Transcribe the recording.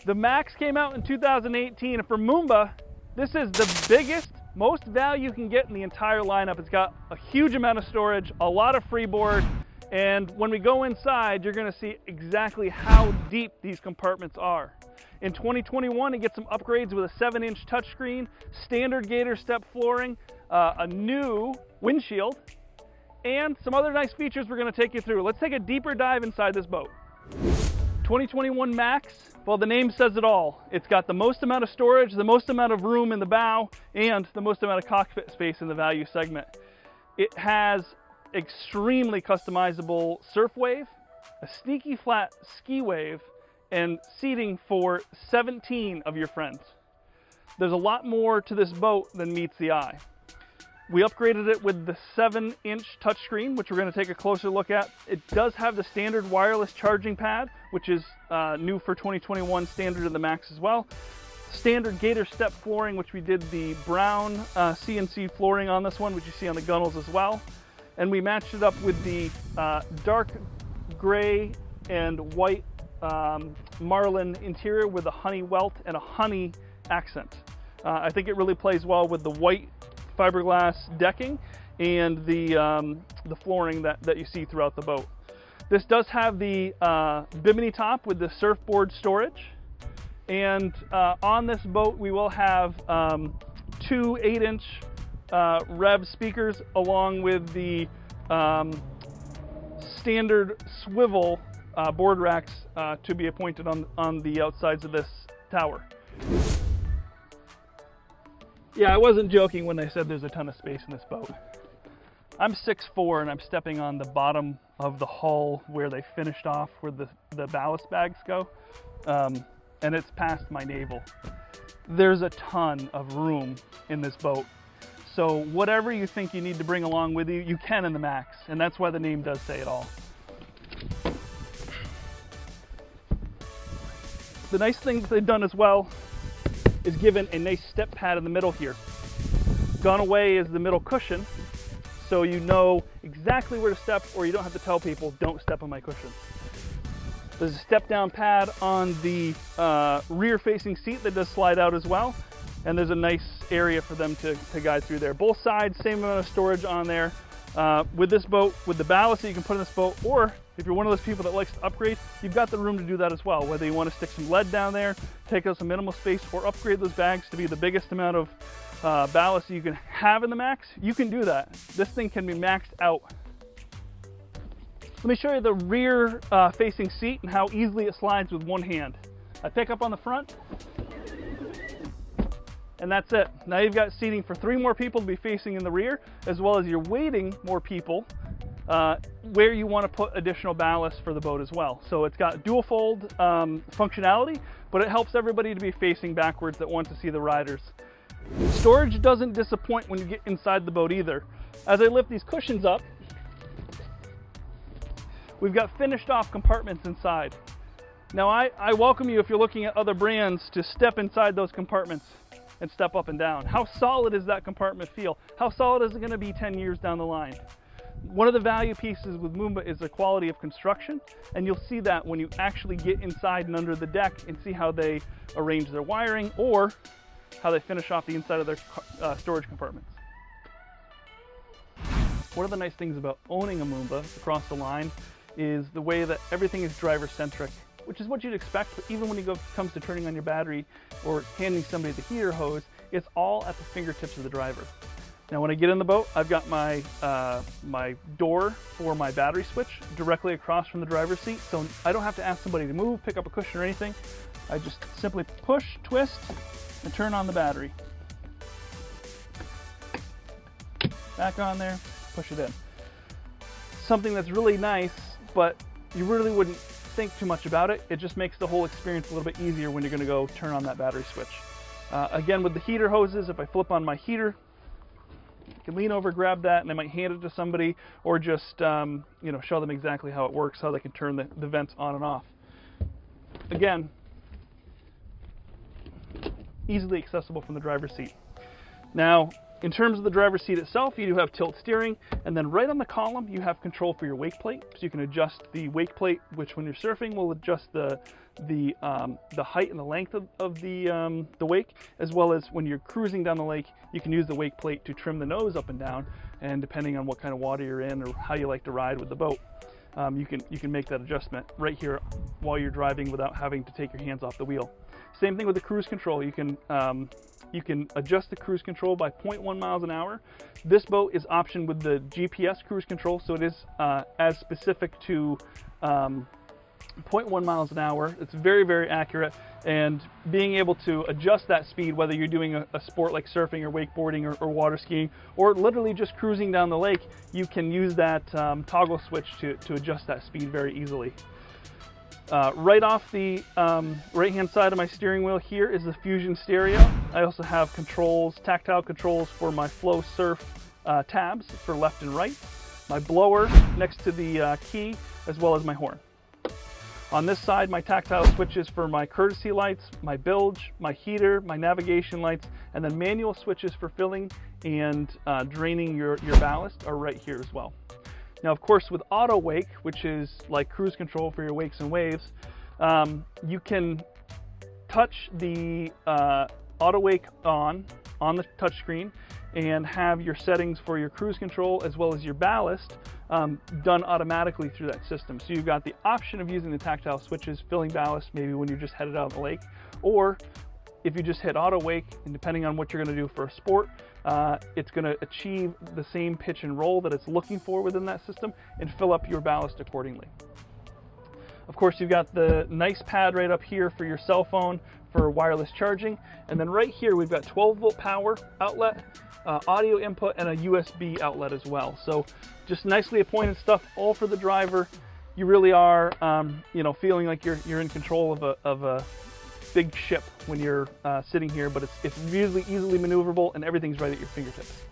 The Max came out in 2018, and for Moomba, this is the biggest, most value you can get in the entire lineup. It's got a huge amount of storage, a lot of freeboard, and when we go inside, you're gonna see exactly how deep these compartments are. In 2021, it gets some upgrades with a 7-inch touchscreen, standard gator step flooring, a new windshield, and some other nice features we're gonna take you through. Let's take a deeper dive inside this boat. 2021 Max, well, the name says it all. It's got the most amount of storage, the most amount of room in the bow, and the most amount of cockpit space in the value segment. It has extremely customizable surf wave, a sneaky flat ski wave, and seating for 17 of your friends. There's a lot more to this boat than meets the eye. We upgraded it with the 7-inch touchscreen, which we're going to take a closer look at. It does have the standard wireless charging pad, which is new for 2021, standard in the Max as well. Standard gator step flooring, which we did the brown CNC flooring on this one, which you see on the gunnels as well. And we matched it up with the dark gray and white marlin interior with a honey welt and a honey accent. I think it really plays well with the white fiberglass decking and the flooring that you see throughout the boat. This does have the bimini top with the surfboard storage, and on this boat we will have 2 8-inch Rev speakers along with the standard swivel board racks to be appointed on the outsides of this tower. Yeah, I wasn't joking when I said there's a ton of space in this boat. I'm 6'4" and I'm stepping on the bottom of the hull where they finished off where the ballast bags go, and it's past my navel. There's a ton of room in this boat. So whatever you think you need to bring along with you, you can in the Max, and that's why the name does say it all. The nice thing that they've done as well is given a nice step pad in the middle here. Gone away is the middle cushion, so you know exactly where to step, or you don't have to tell people, don't step on my cushion. There's a step down pad on the rear facing seat that does slide out as well, and there's a nice area for them to guide through there. Both sides, same amount of storage on there. With this boat, with the ballast that you can put in this boat, or if you're one of those people that likes to upgrade, you've got the room to do that as well. Whether you want to stick some lead down there, take out some minimal space, or upgrade those bags to be the biggest amount of ballast you can have in the Max, you can do that. This thing can be maxed out. Let me show you the rear facing seat and how easily it slides with one hand. I pick up on the front, and that's it. Now you've got seating for 3 more people to be facing in the rear, as well as you're waiting more people where you want to put additional ballast for the boat as well. So it's got dual fold functionality, but it helps everybody to be facing backwards that want to see the riders. Storage doesn't disappoint when you get inside the boat either. As I lift these cushions up, we've got finished off compartments inside. Now I welcome you, if you're looking at other brands, to step inside those compartments and step up and down. How solid is that compartment feel? How solid is it going to be 10 years down the line? One of the value pieces with Moomba is the quality of construction, and you'll see that when you actually get inside and under the deck and see how they arrange their wiring or how they finish off the inside of their storage compartments. One of the nice things about owning a Moomba across the line is the way that everything is driver-centric, which is what you'd expect, but even when it comes to turning on your battery or handing somebody the heater hose, it's all at the fingertips of the driver. Now when I get in the boat, I've got my my door for my battery switch directly across from the driver's seat, so I don't have to ask somebody to move, pick up a cushion or anything. I just simply push, twist, and turn on the battery. Back on there, push it in. Something that's really nice, but you really wouldn't think too much about it. It just makes the whole experience a little bit easier when you're going to go turn on that battery switch. Again, with the heater hoses, if I flip on my heater, I can lean over, grab that, and I might hand it to somebody, or just you know, show them exactly how it works, how they can turn the vents on and off. Again, easily accessible from the driver's seat. Now, In terms of the driver's seat itself, you do have tilt steering, and then right on the column you have control for your wake plate. So you can adjust the wake plate, which when you're surfing will adjust the height and the length of the wake, as well as when you're cruising down the lake, you can use the wake plate to trim the nose up and down, and depending on what kind of water you're in or how you like to ride with the boat, you can make that adjustment right here while you're driving without having to take your hands off the wheel. Same thing with the cruise control. You can adjust the cruise control by 0.1 miles an hour. This boat is optioned with the GPS cruise control, so it is as specific to 0.1 miles an hour. It's very, very accurate, and being able to adjust that speed, whether you're doing a sport like surfing or wakeboarding or water skiing, or literally just cruising down the lake, you can use that toggle switch to adjust that speed very easily. Right off the right-hand side of my steering wheel here is the Fusion stereo. I also have controls, tactile controls for my Flow Surf tabs for left and right, my blower next to the key, as well as my horn. On this side, my tactile switches for my courtesy lights, my bilge, my heater, my navigation lights, and then manual switches for filling and draining your ballast are right here as well. Now, of course, with auto wake, which is like cruise control for your wakes and waves, you can touch the auto wake on the touchscreen and have your settings for your cruise control as well as your ballast done automatically through that system. So you've got the option of using the tactile switches, filling ballast maybe when you're just headed out on the lake, or if you just hit auto wake, and depending on what you're going to do for a sport, it's going to achieve the same pitch and roll that it's looking for within that system and fill up your ballast accordingly. Of course, you've got the nice pad right up here for your cell phone for wireless charging, and then right here we've got 12-volt power outlet, audio input, and a USB outlet as well. So just nicely appointed stuff, all for the driver. You really are, feeling like you're in control of a big ship when you're sitting here, but it's really easily maneuverable and everything's right at your fingertips.